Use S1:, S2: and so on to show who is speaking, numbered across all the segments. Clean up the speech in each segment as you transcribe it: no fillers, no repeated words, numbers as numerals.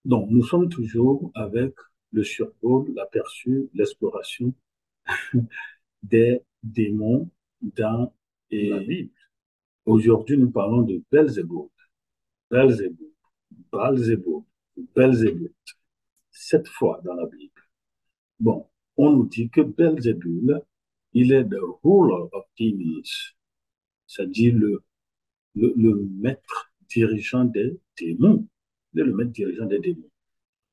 S1: Donc, nous sommes toujours avec le survol, l'aperçu, l'exploration des démons dans la Bible. Aujourd'hui, nous parlons de Belzébuth, Belzébuth, Balzébuth, Belzébuth, 7 fois dans la Bible. Bon, on nous dit que Belzébul, il est le ruler of demons, c'est-à-dire le maître dirigeant des démons. Il est le maître dirigeant des démons.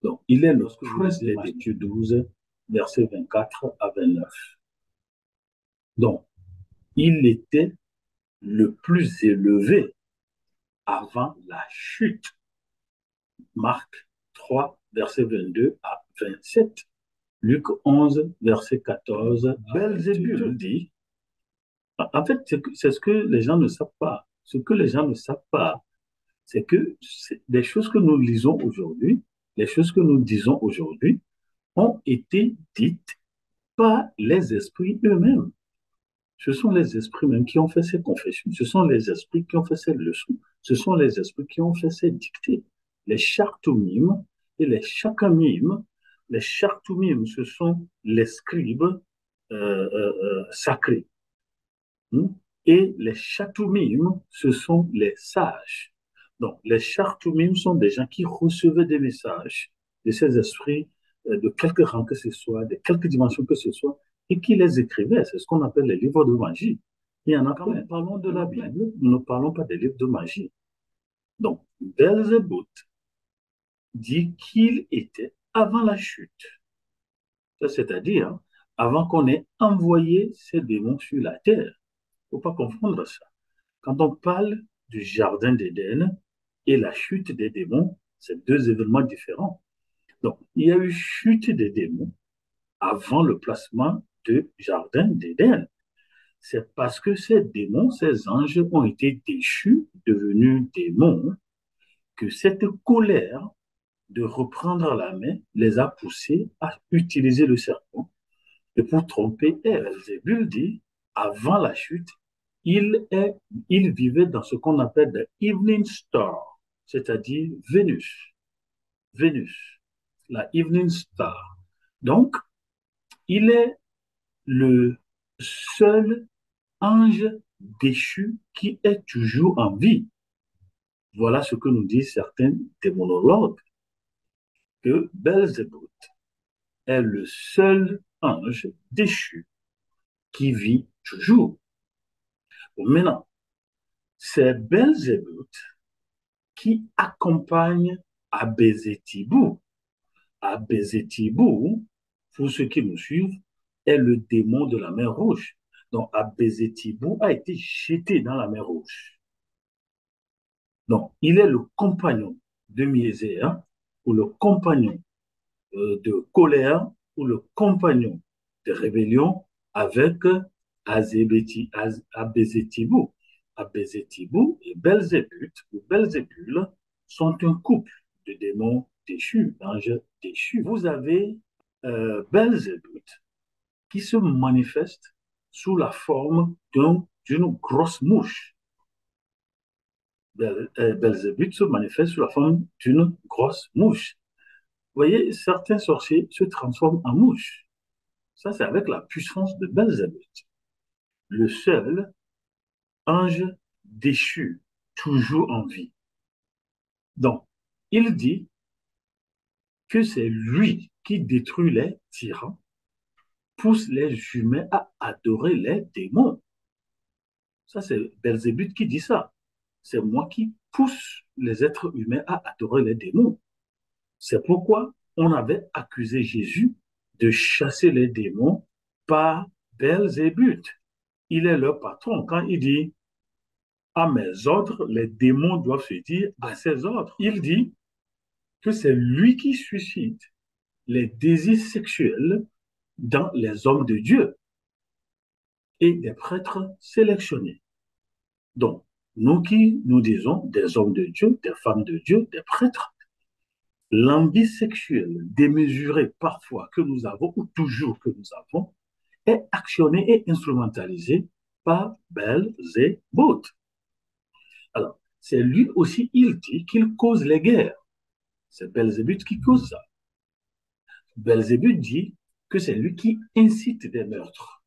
S1: Donc, il est le prince des Matthieu 12, versets 24 à 29. Donc, il était le plus élevé avant la chute. Marc 3, verset 22 à 27. Luc 11, verset 14. Belzébul dit, en fait, c'est ce que les gens ne savent pas. Ce que les gens ne savent pas, c'est que les choses que nous lisons aujourd'hui, les choses que nous disons aujourd'hui, ont été dites par les esprits eux-mêmes. Ce sont les esprits même qui ont fait ces confessions. Ce sont les esprits qui ont fait ces leçons. Ce sont les esprits qui ont fait ces dictées. Les chartoumim et les chakamim. Les chartoumim, ce sont les scribes sacrés. Et les chatoumim, ce sont les sages. Donc, les chatoumim sont des gens qui recevaient des messages de ces esprits, de quelque rang que ce soit, de quelque dimension que ce soit, et qui les écrivaient. C'est ce qu'on appelle les livres de magie. Il y en a quand même. Parlons de la Bible, nous ne parlons pas des livres de magie. Donc, Belzébuth dit qu'il était avant la chute. C'est-à-dire avant qu'on ait envoyé ces démons sur la terre. Il ne faut pas confondre ça. Quand on parle du jardin d'Éden et la chute des démons, c'est deux événements différents. Donc, il y a eu chute des démons avant le placement du jardin d'Éden. C'est parce que ces démons, ces anges ont été déchus, devenus démons, que cette colère de reprendre la main les a poussés à utiliser le serpent. Et pour tromper Ève, Zébul dit, avant la chute, il, il vivait dans ce qu'on appelle the evening star, c'est-à-dire Vénus. Vénus, la evening star. Donc, il est le seul ange déchu qui est toujours en vie. Voilà ce que nous disent certains démonologues, que Belzébuth est le seul ange déchu qui vit toujours. Maintenant, c'est Belzébuth qui accompagne Abézétibou. Abézétibou, pour ceux qui nous suivent, est le démon de la mer Rouge. Donc, Abézétibou a été jeté dans la mer Rouge. Donc, il est le compagnon de Miézéa, ou le compagnon de colère, ou le compagnon de rébellion avec Abézétibou. Abézétibou et Belzébuth, ou Belzébul, sont un couple de démons déchus, d'anges déchus. Vous avez Belzébuth qui se manifeste sous la forme d'une grosse mouche. Belzébuth se manifeste sous la forme d'une grosse mouche. Vous voyez, certains sorciers se transforment en mouches. Ça, c'est avec la puissance de Belzébuth, le seul ange déchu, toujours en vie. Donc, il dit que c'est lui qui détruit les tyrans, pousse les humains à adorer les démons. Ça, c'est Belzébuth qui dit ça. C'est moi qui pousse les êtres humains à adorer les démons. C'est pourquoi on avait accusé Jésus de chasser les démons par Belzébuth. Il est leur patron. Quand il dit à mes ordres, les démons doivent se dire à ses ordres. Il dit que c'est lui qui suscite les désirs sexuels dans les hommes de Dieu et des prêtres sélectionnés. Donc, nous qui nous disons des hommes de Dieu, des femmes de Dieu, des prêtres, l'envie sexuelle démesurée parfois que nous avons, ou toujours que nous avons, est actionnée et instrumentalisée par Belzébuth. Alors, c'est lui aussi, il dit qu'il cause les guerres. C'est Belzébuth qui cause ça. Belzébuth dit que c'est lui qui incite des meurtres.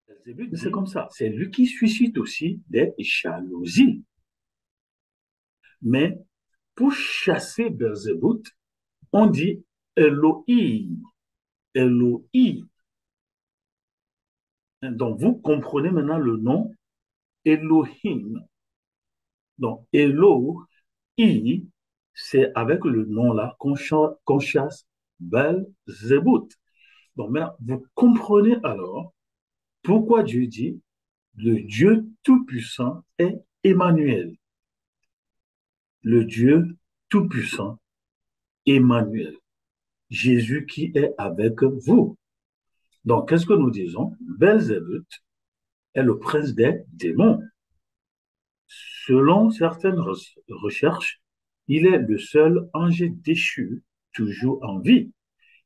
S1: Belzébuth, c'est comme ça. C'est lui qui suscite aussi des jalousies. Mais pour chasser Belzébuth, on dit Elohim. Elohim. Donc, vous comprenez maintenant le nom Elohim. Donc, Elohim, c'est avec le nom-là qu'on chasse Belzébuth. Donc, maintenant, vous comprenez alors pourquoi Dieu dit le Dieu Tout-Puissant est Emmanuel. Le Dieu Tout-Puissant, Emmanuel. Jésus qui est avec vous. Donc, qu'est-ce que nous disons? Belzébuth est le prince des démons. Selon certaines recherches, il est le seul ange déchu toujours en vie.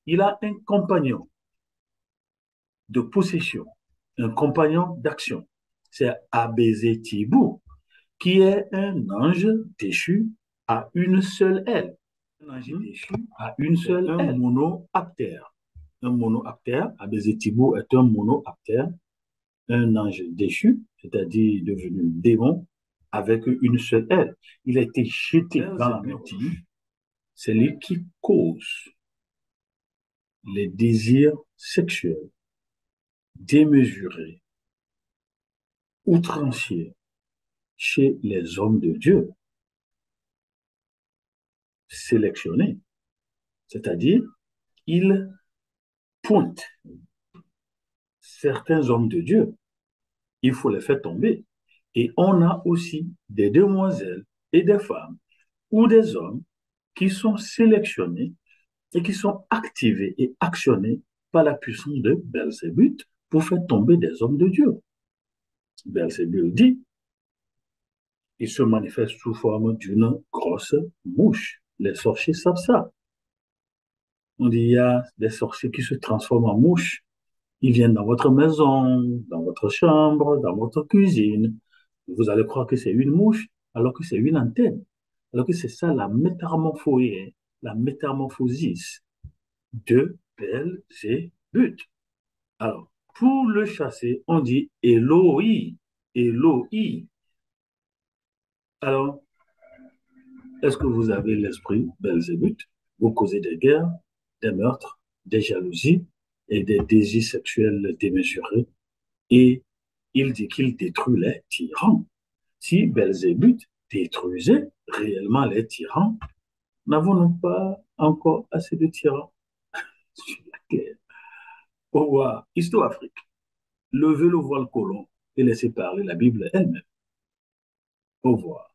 S1: Il a un compagnon de possession, un compagnon d'action. C'est Abézétibou, qui est un ange déchu à une seule aile. Un ange déchu à une seule aile. Un monoaptère. Un monoaptère, Abézétibou est un monoaptère, un ange déchu, c'est-à-dire devenu démon, avec une seule aile. Il a été jeté dans la mer. C'est lui qui cause les désirs sexuels démesurés, outranciers chez les hommes de Dieu, sélectionnés. C'est-à-dire, il pointe certains hommes de Dieu. Il faut les faire tomber. Et on a aussi des demoiselles et des femmes ou des hommes qui sont sélectionnés et qui sont activés et actionnés par la puissance de Belzébuth pour faire tomber des hommes de Dieu. Belzébuth dit, il se manifeste sous forme d'une grosse mouche. Les sorciers savent ça. On dit, il y a des sorciers qui se transforment en mouches. Ils viennent dans votre maison, dans votre chambre, dans votre cuisine. Vous allez croire que c'est une mouche, alors que c'est une antenne. Alors que c'est ça la métamorphose, la métamorphosis de Belzébuth. Alors, pour le chasser, on dit Eloi, Eloi. Alors, est-ce que vous avez l'esprit Belzébuth? Vous causez des guerres, des meurtres, des jalousies et des désirs sexuels démesurés. Et il dit qu'il détruit les tyrans. Si Belzébuth détruisait réellement les tyrans, n'avons-nous pas encore assez de tyrans sur la terre? Au revoir. Histoire Afrique. Levez le voile colon et laissez parler la Bible elle-même. Au revoir.